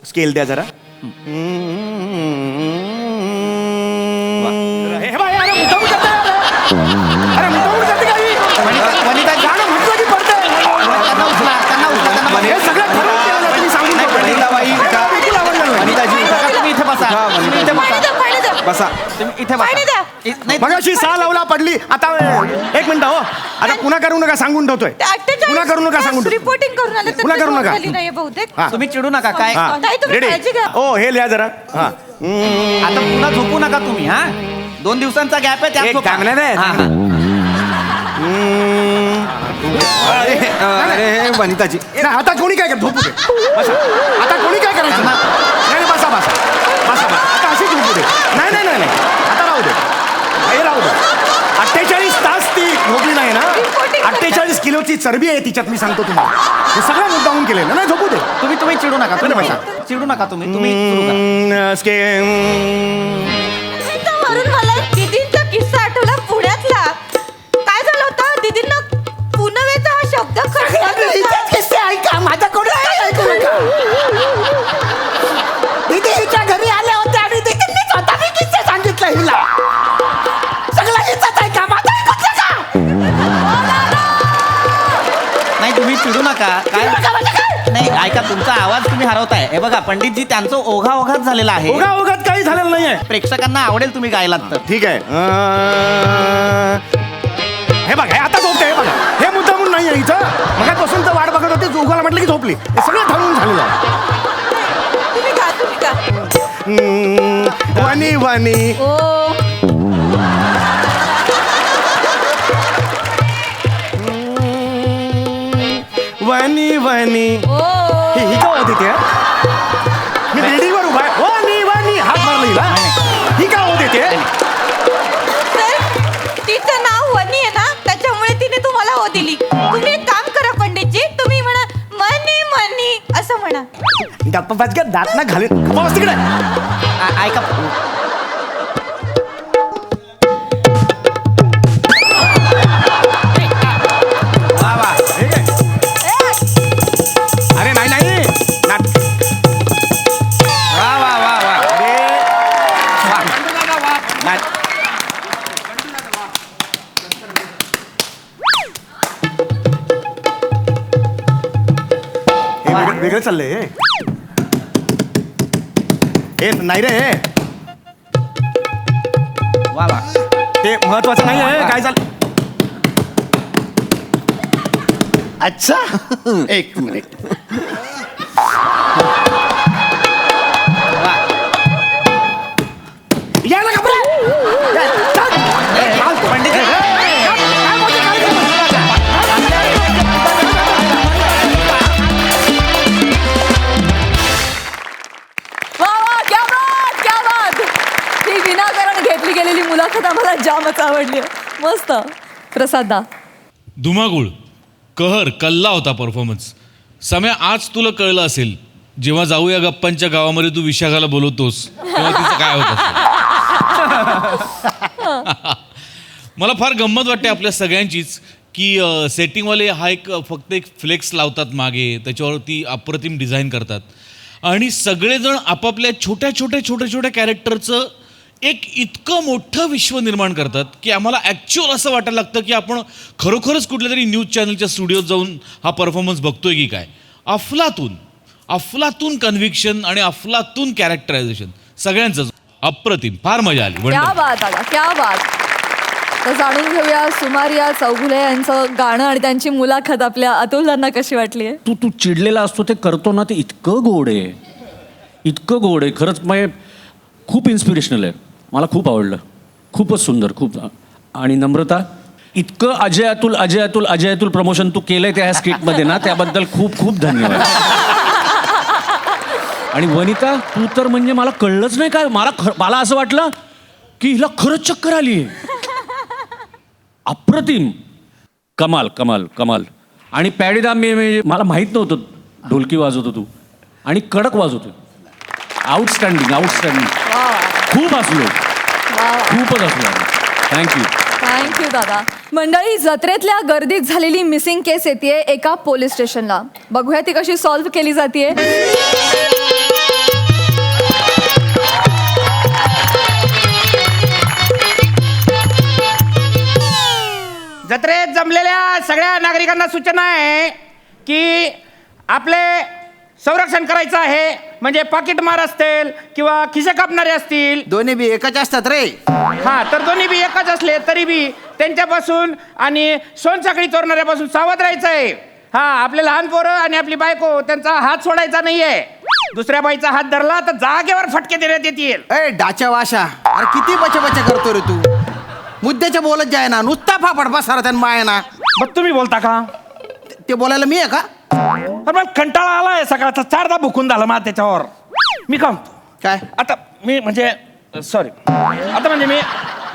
स्केल द्या जरा. हे बाई, अरे मुद्दामून करते यार. अरे मुद्दामून करते का ही? गाणं म्हटलं की पडतंय. त्यांना उचला. हे सगळं ठरवून केलं, तुम्ही सांगून नाही, ठेवा. वनिताबाई, मला बिलकुल आवडलं नाही. तुम्ही इथे बसा. तुम्ही इथे पाणी द्या, पाणी द्या. बसा. तुम्ही इथे पाणी द्या. नाही, मगाशी सा लावला, पडली. आता 1 मिनिट हो. आता पुन्हा करू नका, सांगून ठेवतोय. ते 48 पुन्हा करू नका, सांगून ठेवतो. रिपोर्टिंग करून आले तर पुन्हा करू झोप नका. झाली नाहीये बहुतेक. हा. तुम्ही चिडू नका. काय हा. ताई, तुम्ही रेडी? काळजी घ्या. हो, हे लिहा जरा. हा. आता पुन्हा झोपू नका तुम्ही. हा, 2 दिवसांचा गॅप आहे त्यात एक झोपा. चांगलं आहे. हा. अरे वनिताजी नाही, आता कोणी काय कर झोपू दे बसा. आता कोणी काय करायचं नाही नाही, बसा बसा बसा बसा आता अशी झोपू दे. नाही नाही नाही नाही, आता राहू दे, हे राहू दे. 48 तास ती झोपली नाही ना. 48 किलोची चरबी आहे तिच्यात, मी सांगतो तुम्हाला. हे सगळं मुद्दाहून केलेलं नाही, झोपू दे. तुम्ही चिडू नका, तुम्ही बसा. चिडू नका तुम्ही सुरू करा. वरून मला दीदींचा किस्सा आठवला पुण्यातला. काय झालं होतं, दीदींना पुनवेचा हा शब्द किस्से ऐका माझ्याकडून ऐकू नका. दीदी हिच्या घरी आले होते आणि दीदींनी स्वतःने किस्से सांगितलं हिला. सगळं हिचाच ऐका, माझं ऐकत नका. नाही तुम्ही चिडू नका. काय नाही, ऐका, तुमचा आवाज तुम्ही हरवताय. हे बघा पंडितजी, त्यांचं ओघाओघात झालेला आहे. ओघाओघात काही झालेलं नाहीये. प्रेक्षकांना आवडेल तुम्ही गायलात तर. ठीक आहे. हे बघा, हे आता झोपते. हे बघा, हे मुद्दा म्हणून नाही आहे इथं. मगापासून तर वाट बघत होते, उगाला म्हटलं की झोपली. हे सगळं ठरवून झालेलं आहे. तुम्ही गा. वाणी वाणी वाणी वाणी ही का होत येते? मी बिल्डिंगवर उभा आहे. वाणी वाणी हात मारला हिला. ही का होत येते? तिचं नाव वनी आहे ना, त्याच्यामुळे तिने तुम्हाला हो दिली. तुम्ही एक काम करा पंडितजी, तुम्ही म्हणा मनी मनी असं म्हणा. गप्पा बस गं, दात ना घालेन. बस तिकडे. ऐका, वा वा. हे काय? अरे नाही नाही नाट- वा वा वा वा. अरे वा. नाट- हे वेगळं चाललंय हे. हे नाही रे, हे वा वा. ते महत्वाचं नाही आहे. काय झालं? अच्छा एक मिनिट. यायला घाबरा. वा वा, क्या बात, क्या बात. ही विनाकारण घेतली गेलेली मुलाखत आम्हाला जामच आवडली. मस्त. प्रसादा, धुमाकूळ, कहर, कल्ला होता परफॉर्मन्स. सम्या, आज तुला कळलं असेल जेव्हा जाऊया गप्पांच्या गावामध्ये तू विशाखाला बोलवतोस तेव्हा तिचं काय होत मला फार गंमत वाटते आपल्या सगळ्यांचीच की सेटिंगवाले हा फक्त एक फ्लेक्स लावतात मागे, त्याच्यावरती अप्रतिम डिझाईन करतात आणि सगळेजण आपापल्या छोट्या छोट्या कॅरेक्टरचं एक इतकं मोठं विश्व निर्माण करतात की आम्हाला ॲक्च्युअल असं वाटायला लागतं की आपण खरोखरच कुठल्या तरी न्यूज चॅनलच्या स्टुडिओत जाऊन हा परफॉर्मन्स बघतोय की काय. अफलातून कन्व्हिक्शन आणि अफलातून कॅरेक्टरायझेशन सगळ्यांचं अप्रतिम. फार मजा आली. क्या बात दादा, क्या बात. तर जाणून घेऊया सुमारिया चौगुले यांचं गाणं आणि त्यांची मुलाखत आपल्या अतुलांना कशी वाटली आहे. तू चिडलेला असतो ते करतो ना, ते इतकं गोड आहे खरंच. मग खूप इन्स्पिरेशनल आहे, मला खूप आवडलं. खूपच सुंदर, खूप. आणि नम्रता, इतकं अजय अतुल प्रमोशन तू केलंय त्या स्किटमध्ये ना, त्याबद्दल खूप खूप धन्यवाद. आणि वनिता, तू तर म्हणजे मला कळलंच नाही काय, मला असं वाटलं की हिला खरंच चक्कर आली आहे. अप्रतिम, कमाल. आणि पॅडीदा मला माहीत नव्हतं ढोलकी वाजवतो तू, आणि कडक वाजवतो. आउटस्टँडिंग. खूपच हसलो. थँक्यू दादा. मंडळी, जत्रेतल्या गर्दीत झालेली मिसिंग केस येते एका पोलीस स्टेशनला. बघूया ती कशी सॉल्व्ह केली जाते. जत्रेत जमलेल्या सगळ्या नागरिकांना सूचना आहे की आपले संरक्षण करायचं आहे. म्हणजे पाकिटमार असतील किंवा खिसे कापणारे असतील, दोन्ही बी एकच असतात रे. हा, तर दोन्ही बी एकच असले तरी बी त्यांच्यापासून आणि सोनसाखळी चोरणाऱ्यापासून सावध राहायचं आहे. हा, आपले लहान पोरं आणि आपली बायको त्यांचा हात सोडायचा नाहीये. दुसऱ्या बाईचा हात धरला तर जागेवर फटके देण्यात येतील. ए डाच्या वाशा, अरे किती बचे करतो रे तू. मुद्द्याच्या बोलत जाय ना, नुसता फापड बसारा त्यानं माया ना. मग तुम्ही बोलता का? ते बोलायला मी आहे का? अरे मला कंटाळा आलाय सकाळचा, 4दा भुकून झालं मला त्याच्यावर. मी का म्हणतो काय आता मी म्हणजे सॉरी आता म्हणजे मी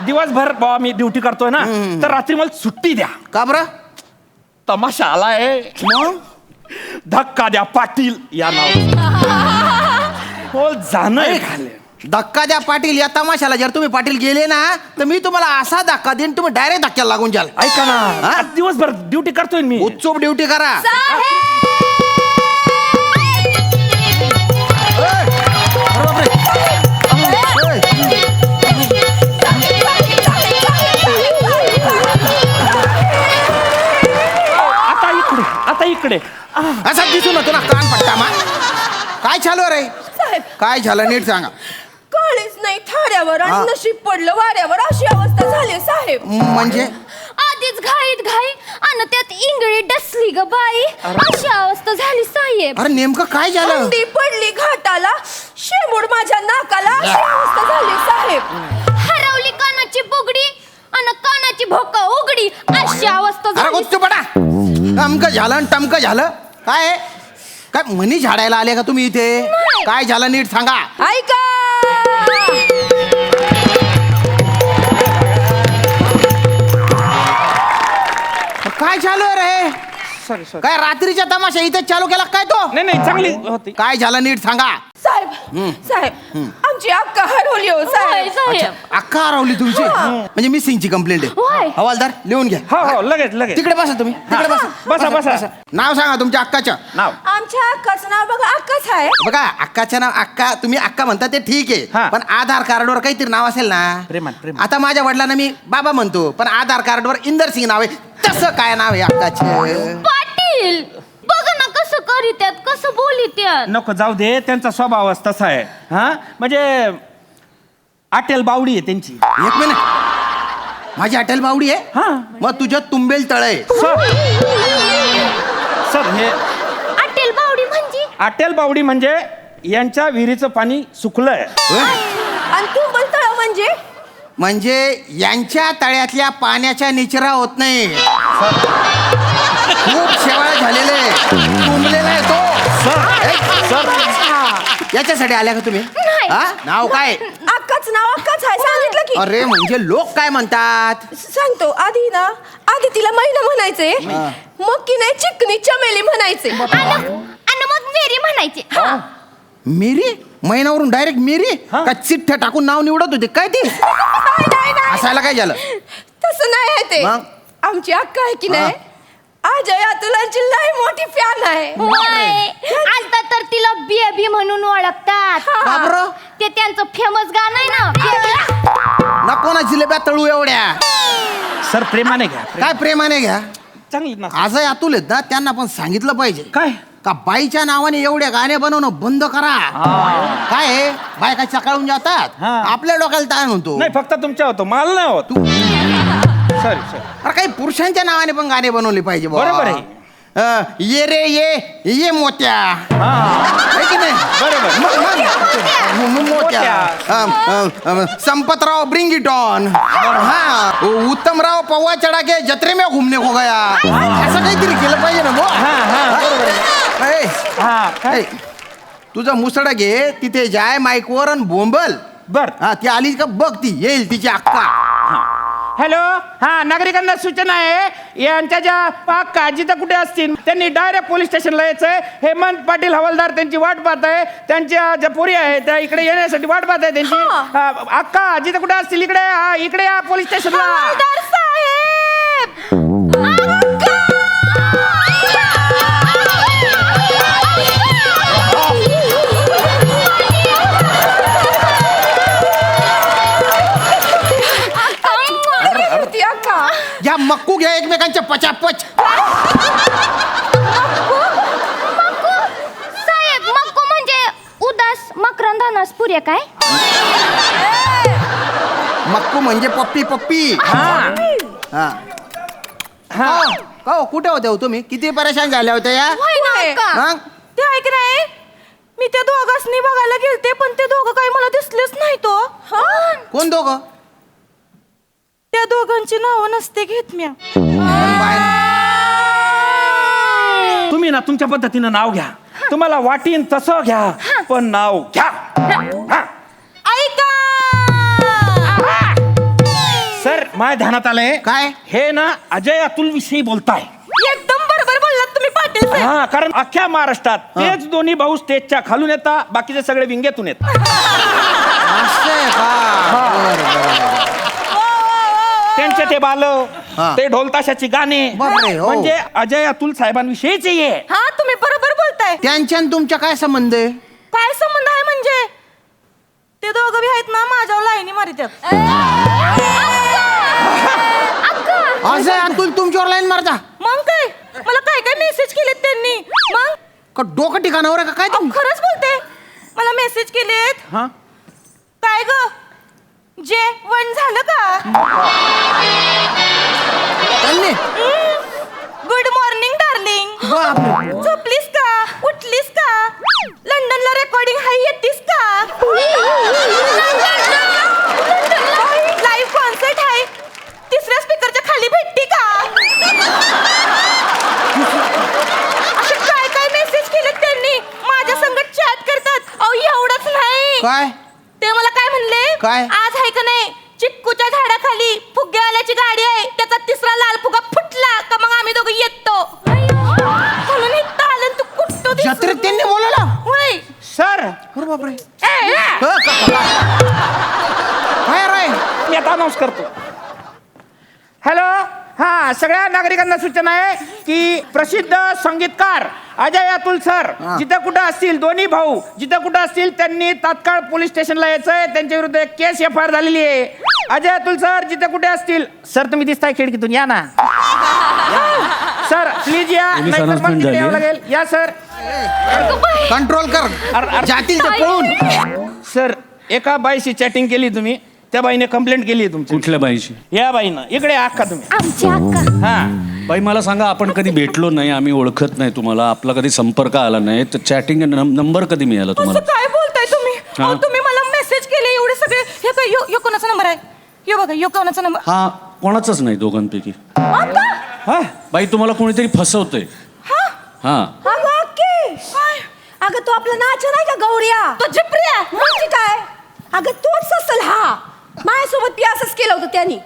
दिवसभर बाबा मी ड्युटी करतोय ना, तर रात्री मला सुट्टी द्या. का बरं? तमाशा आलाय. मग धक्का द्या पाटील या नाव हो जाणं घाले. धक्का द्या पाटील या तमाशाला जर तुम्ही पाटील गेले ना, तर मी तुम्हाला असा धक्का देईन तुम्ही डायरेक्ट धक्क्याला लागून जाल. ऐका ना, हा? आज दिवसभर ड्युटी करतोय मी. उत्सुक ड्युटी करा. आता इकडे असा दिसून होतो ना कान पट्टा मा. काय चालू रे? काय झालं नीट सांगा. कळीच नाही थाऱ्यावर आणि नशीब पडलं वाऱ्यावर, अशी अवस्था झाली साहेब. म्हणजे आधीच घाईत घाई आणि त्यात इंगळी डसली ग बाई, अशी अवस्था झाली साहेब. अरे नेमकं काय झालं? थंडी पडली घाटाला, शेमूड माझ्या नाकाला, अशी अवस्था झाली साहेब. हरवली कानाची बुगडी आणि कानाची भोका उघडी, अशी अवस्था अरे झाली. गुच्चू पडा. अमकं झालं आणि टमकं झालं. काय आहे? काय मनी झाडायला आले का तुम्ही इथे? काय झालं नीट सांगा. ऐका काय चालू आहे रे? सॉरी सॉरी काय रात्रीच्या तमाशा इथे चालू केला काय तो? नाही चांगली होती. काय झालं नीट सांगा. साहेब साहेब आमची अक्का हरवली हो साहेब. अक्का हरवली तुमची? म्हणजे मिसिंगची कंप्लेंट होय. आहे. हवालदार लिहून घ्या. हो लगेच तिकडे बसा तुम्ही. तिकडे बसा. बसा. नाव सांगा तुमच्या अक्काचं नाव आमच्या अक्काचं नाव बघा अक्काच आहे. बघा. अक्काचं नाव अक्का, तुम्ही अक्का म्हणता ते ठीक हा. आहे, पण आधार कार्डवर काहीतरी नाव असेल ना. प्रेमान. आता माझ्या वडिलांना मी बाबा म्हणतो, पण आधार कार्डवर इंदर सिंग नाव आहे. तसं काय नाव आहे अक्काचे? पाटील बघा ना कसं करीत्यात, कसं बोलित्यात. नको जाऊ दे, त्यांचा स्वभावच तसा आहे. हा म्हणजे आटेल बावडी आहे त्यांची. एक मिनिट. माझी अटेल बावडी आहे? हा. मग तुझ्या तुंबेल तळ आहे. सर हे आटेल बावडी म्हणजे आटेल बावडी म्हणजे यांच्या विहिरीचं पाणी सुकलंय. आणि तुंबल तळ म्हणजे यांच्या तळ्यातल्या पाण्याच्या निचरा होत नाही. खूप शेवाळ झालेले तुंबलेला आहे तो. याच्यासाठी आल्या का तुम्ही? हा? नाव काय? अक्काच नाव अक्काच आहे, सांगितलं की. अरे म्हणजे लोक काय म्हणतात? सांगतो. आधी तिला महिना म्हणायचे, मग की नाही चिकनी चमेली म्हणायचे, आणि मग मेरी म्हणायचे. मेरी? महिन्यावरून डायरेक्ट मेरी का चिठ्ठ्या टाकून नाव निवडत होते काय ते? नाही. असायला काय झालं? तसं नाही आहे ते. मग? आमची अक्का आहे की नाही, अजय अतुलांची लय मोठी फॅन आहे. आता तर तिला बेबी म्हणून ओळखतात. का बरं? ते त्यांचं फेमस गाणं आहे ना. नको ना जिलेब्या तळू एवढ्या. सर प्रेमाने घ्या. काय प्रेमाने घ्या. चांगली ना. आजही अतुल आहेत ना, त्यांना पण सांगितलं पाहिजे काय का बाईच्या नावाने एवढे गाणे बनवणं बंद करा. काय आहे, बायका चकाळून जातात. आपल्या डोक्याला ताण होतो. नाही फक्त तुमच्या होतो, मला नाही होत. सॉरी अरे काही पुरुषांच्या नावाने पण गाणे बनवले पाहिजे बुवा. बरोबर आहे. ये रे ये मोत्या. है की नाही? मोत्या. Sampatrao bring it on. हा. उत्तमराव पौवा चढ़ा के जत्रे में घूमने को गया. असं काहीतरी केलं पाहिजे ना बुवा. ए, तुझं मुसड घे, तिथे जाय माईकवर आणि बोंबल. बर. हा ती आली का बघ, ती येईल तिची अक्का. हॅलो. हा नागरिकांना सूचना आहे, यांच्या ज्या अक्का जिथं कुठे असतील त्यांनी डायरेक्ट पोलीस स्टेशनला यायचंय. हेमंत पाटील हवालदार त्यांची वाट पाहत आहे. त्यांच्या ज्या पोरी आहेत त्या इकडे येण्यासाठी वाट पाहत आहे त्यांची. अक्का जिथं कुठे असतील इकडे या पोलीस स्टेशनला. हवालदार साहेब, या मक्कू घ्या एकमेकांच्या पचापच. साहेब मक्को म्हणजे उदास मकरंदानास पुरे काय? मक्कू म्हणजे पप्पी. हा. कुठे होते हो तुम्ही? किती परेशान झाल्या होत्या या? होय ना अक्का. मग? ते ऐक नाही, मी त्या दोघांनी बघायला गेलते पण ते दोघं काही मला दिसलेच नाही तो. कोण दोघं? त्या दोघांची नावं नसते घेत म्या. तुम्ही ना तुमच्या पद्धतीनं नाव घ्या, तुम्हाला वाटीन तसं घ्या, पण नाव घ्या. हा. ऐका सर माझ्या ध्यानात आलंय काय हे ना अजय अतुल विषयी बोलताय. एकदम बरोबर बोललात तुम्ही पाटील साहेब. हा कारण अख्ख्या महाराष्ट्रात तेच दोन्ही भाऊ स्टेजच्या खालून येतात, बाकीचे सगळे विंगेतून येतात. त्यांचे ते बाल, ते ढोलताशाची गाणे, म्हणजे अजय अतुल साहेबांविषयीच आहे. हा तुम्ही बरोबर बोलताय. त्यांच्या तुमच्या काय संबंध आहे? काय संबंध आहे म्हणजे ते दोघं बी आहेत ना माझ्यावर लाईनी मारित्यात. अजय अतुल तुमच्यावर लाईन मारता? मग काय मला काय काय मेसेज केलेत त्यांनी. मग डोकं ठिकाणावर आहे का काय? खरंच बोलते, मला मेसेज केलेत. काय ग जेवण झालं का? Good morning darling. झोपलीस का? उठलीस का? लंडनला रेकॉर्डिंग हाय येतीस का? लाईव्ह कॉन्सर्ट आहे, तिसऱ्या स्पीकरच्या खाली भेटती का? असे काय काय मेसेज केलेत त्यांनी, माझ्या संगत चॅट करतात. अहो एवढंच नाही काय ते मला काय म्हणले, काय? आज आहे का नाही चिक्कूच्या झाडाखाली फुग्यावाल्याची गाडी आहे, त्याचा तिसरा लाल फुगा फुटला का मग आम्ही दोघं येतो. म्हणून इथं आलं तू कुठतो जत्रेत त्यांनी बोलवलं? होय सर. बापरे. मी आता अनाऊन्स करतो. हॅलो, हा सगळ्या नागरिकांना सूचना आहे की प्रसिद्ध संगीतकार अजय अतुल सर जिथे कुठं असतील, दोन्ही भाऊ जिथे कुठं असतील त्यांनी तात्काळ पोलीस स्टेशनला यायचंय. त्यांच्या विरुद्ध एक केस FIR झालेली आहे. अजय अतुल सर जिथे कुठे असतील, सर तुम्ही दिसताय खिडकीतून, या ना सर प्लीज या, नाहीतर मग तिथे यावं लागेल. या सर. कंट्रोल कर, जातील ते पळून. सर एका बाईशी चॅटिंग केली तुम्ही, त्या बाईने कंप्लेंट केली आहे तुमची. कुठल्या बाईची? या बाईनं. इकडे अक्का तुम्ही. आमची अक्का. हा बाई मला सांगा, आपण कधी भेटलो नाही, आम्ही ओळखत नाही तुम्हाला, आपला कधी संपर्क आला नाही, तर चॅटिंग नंबर कधी मिळाला तुम्हाला? काय बोलताय तुम्ही? अहो, तुम्ही मला मेसेज केले एवढे सगळे. हे काय यो कोणाचा नंबर आहे? यो बघा, यो कोणाचा नंबर? हा कोणाचाच नाही दोघांपैकी. हा बाई तुम्हाला कोणीतरी फसवतंय. हा अगं तो आपला नाच नाही का गौऱ्या, तो जिप्रिया म्हणजे काय? अगं तोच असेल. हा माझ्यासोबत पी असंच केलं होतं त्यांनी.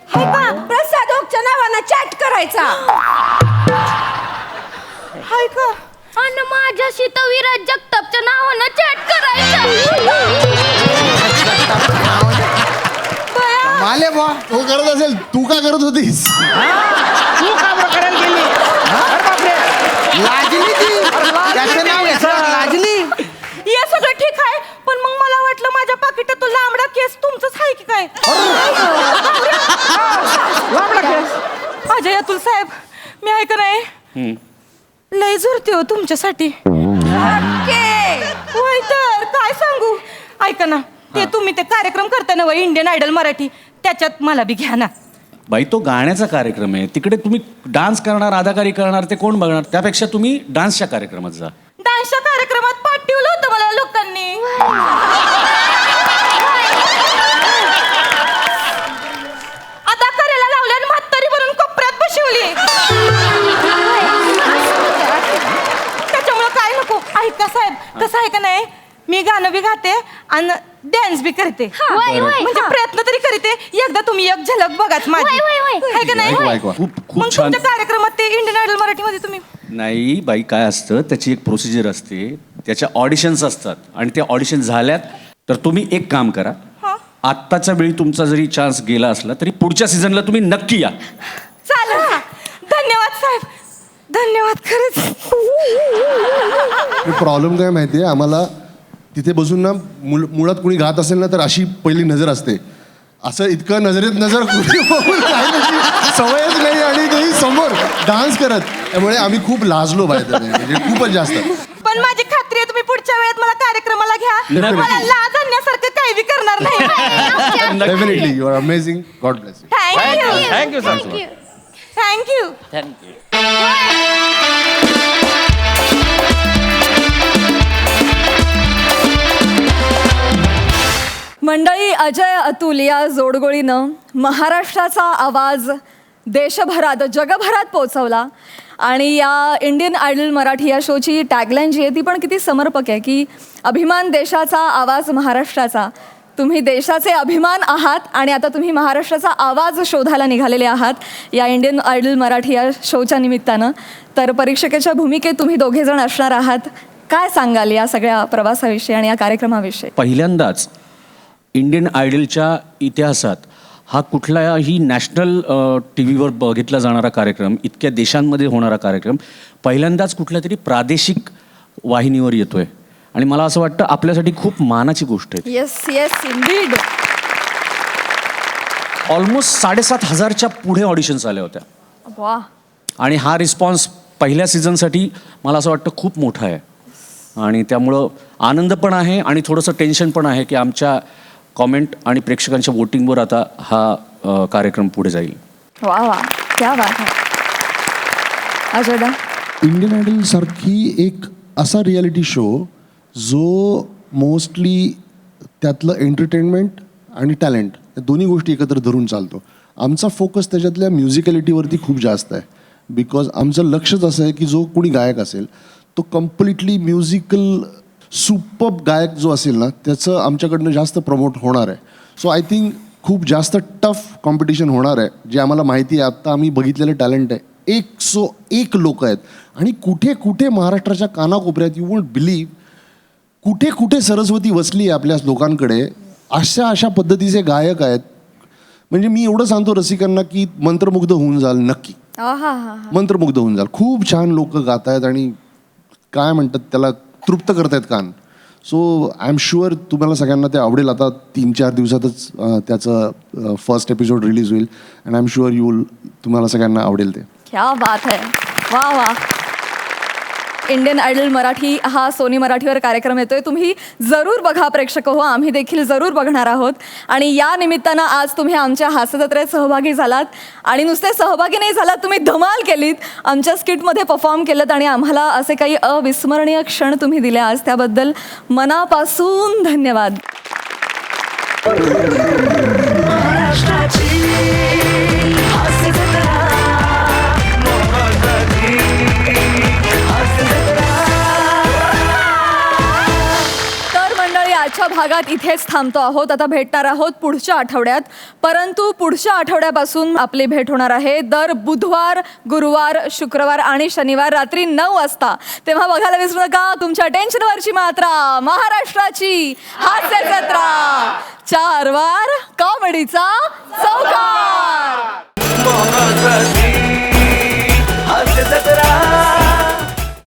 प्रसाद ओकच्या नावानं चॅट करायचा. हाय का? आणि माझ्याशी तर विराज जगतापच्या नावानं चॅट करायचं. माले बा तो करत असेल, तू का करत होतीस? तू का बरं करायला गेली? अरे बापरे. लाजली ती. त्याचं नाव लाजली. हे सगळं ठीक आहे, पण मग मला वाटलं माझ्या पाकिटात तो लांबडा केस तुमचंच आहे की काय? लांबडा केस? अजय अतुल साहेब, मी ऐक नाही लय झुरते हो तुमच्यासाठी. होय तर काय सांगू. ऐका ना, ते तुम्ही ते कार्यक्रम करता ना इंडियन आयडल मराठी, त्याच्यात मला बी घ्या ना. बाई तो गाण्याचा कार्यक्रम आहे, तिकडे तुम्ही डान्स करणार, अदाकारी करणार, ते कोण बघणार? त्यापेक्षा तुम्ही डान्सच्या कार्यक्रमात जा. डान्सच्या कार्यक्रमात पाठवलं होतं मला लोकांनी. आता करायला लावल्या आणि म्हातारी बनून कोपऱ्यात बसवली. त्याच्यामुळे काय नको. ऐका साहेब, कसं आहे का नाही, मी गाणं बी गाते आणि डान्स बी करते. म्हणजे प्रयत्न तरी करते. एकदा तुम्ही एक झलक बघाच माझी, आहे का नाही? मग खूप छान. तुमच्या कार्यक्रमात ते इंडियन आयडल मराठीमध्ये तुम्ही नाही बाई, काय असतं त्याची एक प्रोसिजर असते, त्याच्या ऑडिशन्स असतात, आणि त्या ऑडिशन झाल्यात तर तुम्ही एक काम करा, आत्ताच्या वेळी तुमचा जरी चान्स गेला असला तरी पुढच्या सीझनला तुम्ही नक्की या. चालेल. धन्यवाद साहेब, धन्यवाद खरंच. प्रॉब्लेम काय माहिती आहे आम्हाला, तिथे बसून ना मुळात कुणी गात असेल ना तर अशी पहिली नजर असते. असं इतकं नजरेत नजर कुठे बघून काही सवयच नाही, आणि तेही समोर डान्स करत, त्यामुळे आम्ही खूप लाजलो बाहेर, म्हणजे खूपच जास्त. पण माझी खात्री आहे तुम्ही पुढच्या वेळेत मला कार्यक्रमाला घ्या. Definitely. मला लाज आणण्यासारखं काही बी करणार नाही. Definitely you are amazing. God bless you. Thank you. Thank you sir. Thank you. Thank you. मंडळी, अजय अतुल या जोडगोळीनं महाराष्ट्राचा आवाज देशभरात जगभरात पोचवला. आणि या इंडियन आयडल मराठी या शोची टॅगलाईन जी आहे ती पण किती समर्पक आहे की अभिमान देशाचा, आवाज महाराष्ट्राचा. तुम्ही देशाचे अभिमान आहात आणि आता तुम्ही महाराष्ट्राचा आवाज शोधायला निघालेले आहात या इंडियन आयडल मराठी या शोच्या निमित्तानं. तर परीक्षकाच्या भूमिकेत तुम्ही दोघेजण असणार आहात. काय सांगाल या सगळ्या प्रवासाविषयी आणि या कार्यक्रमाविषयी? पहिल्यांदाच इंडियन आयडलच्या इतिहासात हा कुठलाही नॅशनल टी व्हीवर बघितला जाणारा कार्यक्रम, इतक्या देशांमध्ये होणारा कार्यक्रम पहिल्यांदाच कुठल्या तरी प्रादेशिक वाहिनीवर येतोय आणि मला असं वाटतं आपल्यासाठी खूप मानाची गोष्ट आहे. Yes yes Indeed. ऑलमोस्ट 7,500च्या पुढे ऑडिशन्स आल्या होत्या वा. आणि हा रिस्पॉन्स पहिल्या सीझनसाठी मला असं वाटतं खूप मोठा आहे. आणि त्यामुळं आनंद पण आहे आणि थोडंसं टेन्शन पण आहे की आमच्या कॉमेंट आणि प्रेक्षकांच्या वोटिंगवर आता हा कार्यक्रम पुढे जाईल. वा वा, क्या बात आहे. अजयदा, इंडियन आयडल सारखी एक असा रियालिटी शो जो मोस्टली त्यातलं एंटरटेनमेंट आणि टॅलेंट या दोन्ही गोष्टी एकत्र धरून चालतो. आमचा फोकस त्याच्यातल्या म्युझिकॅलिटीवरती खूप जास्त आहे. बिकॉज आमचं लक्षच असं आहे की जो कोणी गायक असेल तो कम्प्लिटली म्युझिकल सुपर्ब गायक जो असेल ना त्याचं आमच्याकडनं जास्त प्रमोट होणार आहे. सो आय थिंक खूप जास्त टफ कॉम्पिटिशन होणार आहे. जे आम्हाला माहिती आहे आत्ता आम्ही बघितलेलं टॅलेंट आहे 101 लोक आहेत आणि कुठे कुठे महाराष्ट्राच्या कानाकोपऱ्यात यू वोंट बिलीव्ह कुठे कुठे सरस्वती वसली आहे आपल्या लोकांकडे. अशा पद्धतीचे गायक आहेत. म्हणजे मी एवढं सांगतो रसिकांना की मंत्रमुग्ध होऊन जाल, नक्की मंत्रमुग्ध होऊन जाल. खूप छान लोक गात आहेत आणि काय म्हणतात त्याला तृप्त करतायत कान. सो आय एम शुअर तुम्हाला सगळ्यांना ते आवडेल. आता 3-4 दिवसातच त्याचं फर्स्ट एपिसोड रिलीज होईल अँड आय एम शुअर तुम्हाला सगळ्यांना आवडेल ते. क्या बात है. वा वा. इंडियन आयडल मराठी हा सोनी मराठीवर कार्यक्रम येतोय. तुम्ही जरूर बघा प्रेक्षक हो, आम्ही देखील जरूर बघणार आहोत. आणि या निमित्तानं आज तुम्ही आमच्या हास्यजत्रेत सहभागी झालात आणि नुसते सहभागी नाही झालात, तुम्ही धमाल केलीत, आमच्या स्किटमध्ये परफॉर्म केलं आणि आम्हाला असे काही अविस्मरणीय क्षण तुम्ही दिले आज. त्याबद्दल मनापासून धन्यवाद. आजच्या भागात इथेच थांबतो आहोत. आता भेटणार आहोत पुढच्या आठवड्यात. परंतु पुढच्या आठवड्यापासून आपली भेट होणार आहे दर बुधवार, गुरुवार, शुक्रवार आणि शनिवार रात्री 9 वाजता. तेव्हा बघायला विसरू नका तुमच्या टेन्शनवरची मात्रा, महाराष्ट्राची हास्य जत्रा. 4 वार कॉमेडीचा चौकार.